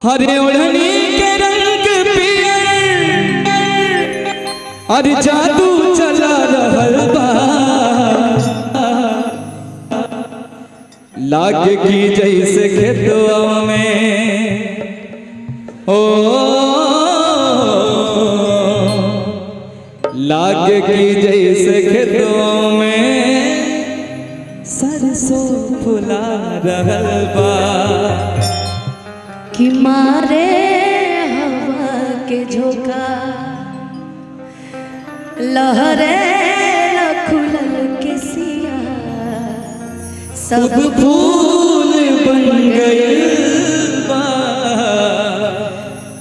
हरे ओढ़नी के रंग पियर अरे जादू चला रहल बा लागे की जैसे खेतवा में ओ लागे की जैसे खेतवा में सरसों फुला रहल बा कि मारे हवा के झोंका लहरे खुलल के सिया सब फूल बन गए बा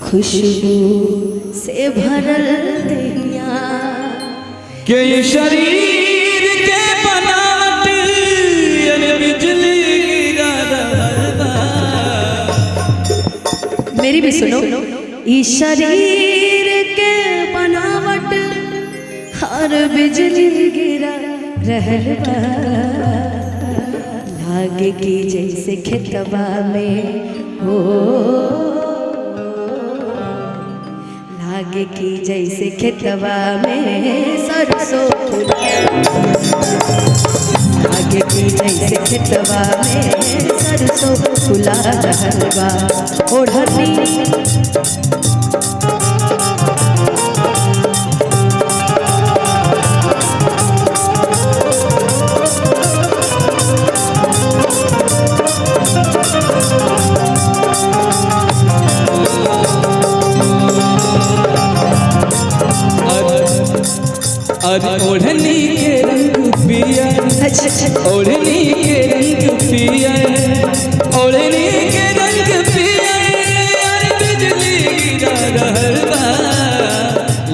खुशबू से भरल दुनिया के ये शरीर के बनावट यानी बिजली गिरा रहल बा। मेरी भी सुनो इस शरीर के बनावट हर बिजली गिरा रहल बा लागे की जैसे खेतवा में हो लागे की जैसे खेतवा में सरसों फूला लागे की जैसे खेतवा में सरसों फूला रहल बा ओढ़नी अरे ओढ़नी के रंग पिया ओढ़नी के रंग पिया ओढ़नी के रंग पिया अरे बिजली गिरा रहल बा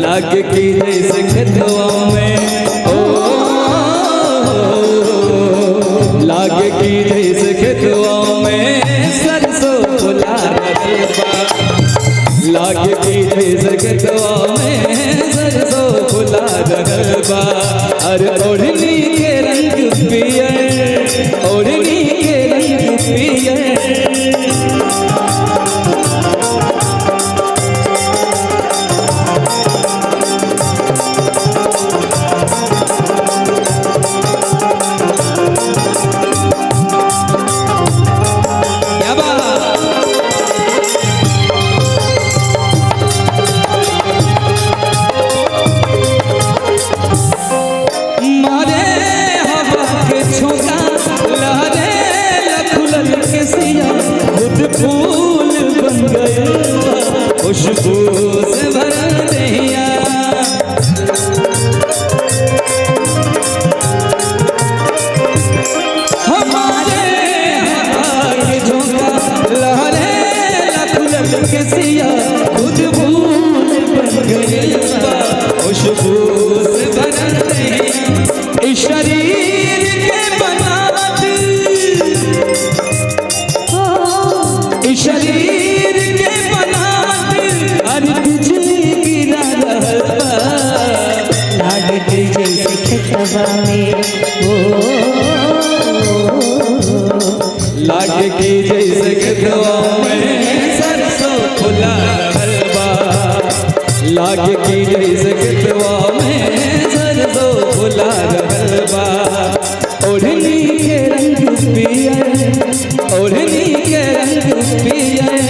लागे की जैसे खेतवा में ओ लागे की जैसे खेतवा में सरसों फुला रहल बा लागे की जैसे खेतवा में सरसों फुला रहल बा। अरे ओढ़नी के रंग पियर ओढ़नी के रंग पियर फूल बन गए खुशबू से भरल दहिया हमारे हमारे झोंका लहरे खुलल के सिया खुद फूल बन गए खुशबू से भरल दहिया इस शरीर के बनावट शरीर के बनावट अरे बिजली गिरा रहल बा लागे की जैसे खेतवा में हो लागे की जैसे खेतवा में सरसों फुला रहल बा लागे की जैसे खेतवा में सरसों फुला रहल बा ओढ़नी के रंग पियर ओढ़नी के रंग पियर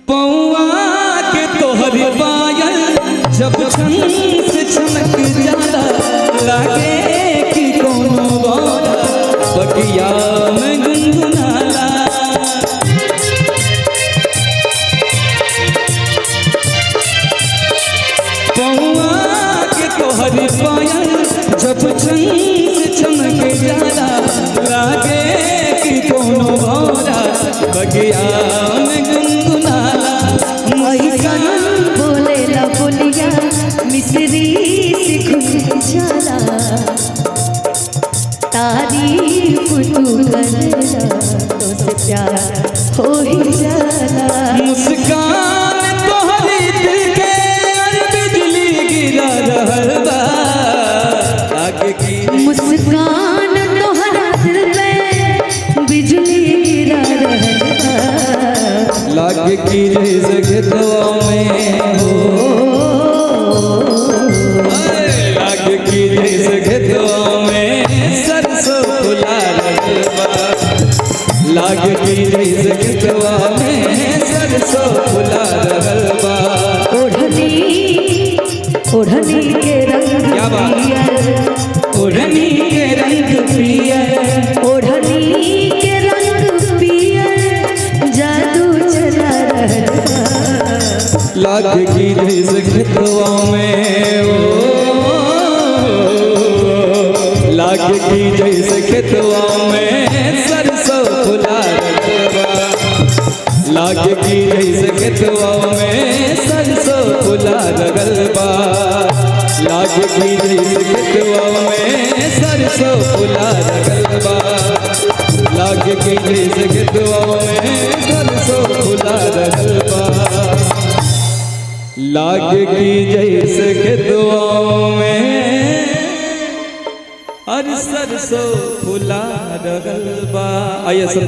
पौआ के तोहरी पायल जब छन से चमक जाला लागे कि कोनो बारा बगिया में गुनगुनाला पौआ के तोहरी पायल जब छन से चमक जाला लागे कि कोनो बारा बगिया में गुनगुनाला ऐसा करेला तो से प्यार हो ही जाला। मुस्कान तोहरी दिल के अरे बिजली गिरा रहल बा आगे की मुस्कान तोहरा दिल पे बिजली गिरा रहल बा। लागे की जैसे खेतवा में हो लागे की जैसे खेतवा में सरसों फुला रहल बा लागे की जैसे खेतवा में सरसों फुला रहल बा। ओढ़नी के रंग क्या बात? पियर ओढ़नी के रंग पियर ओढ़नी के रंग पियर जादू चला रहल बा। लागे की जैसे खेतवा में ओ लागे की जैसे खेतवा में सरसों फुला रहल बा लागे की जैसे खेतवा में सरसों फुला रहल बा लागे की जैसे खेतवा में सरसों फुला रहल बा लागे की जैसे खेतवा में सरसों फुला रहल बा लागे की जैसे खेतवा में हर सरसों फुला रहल बा। आइए सब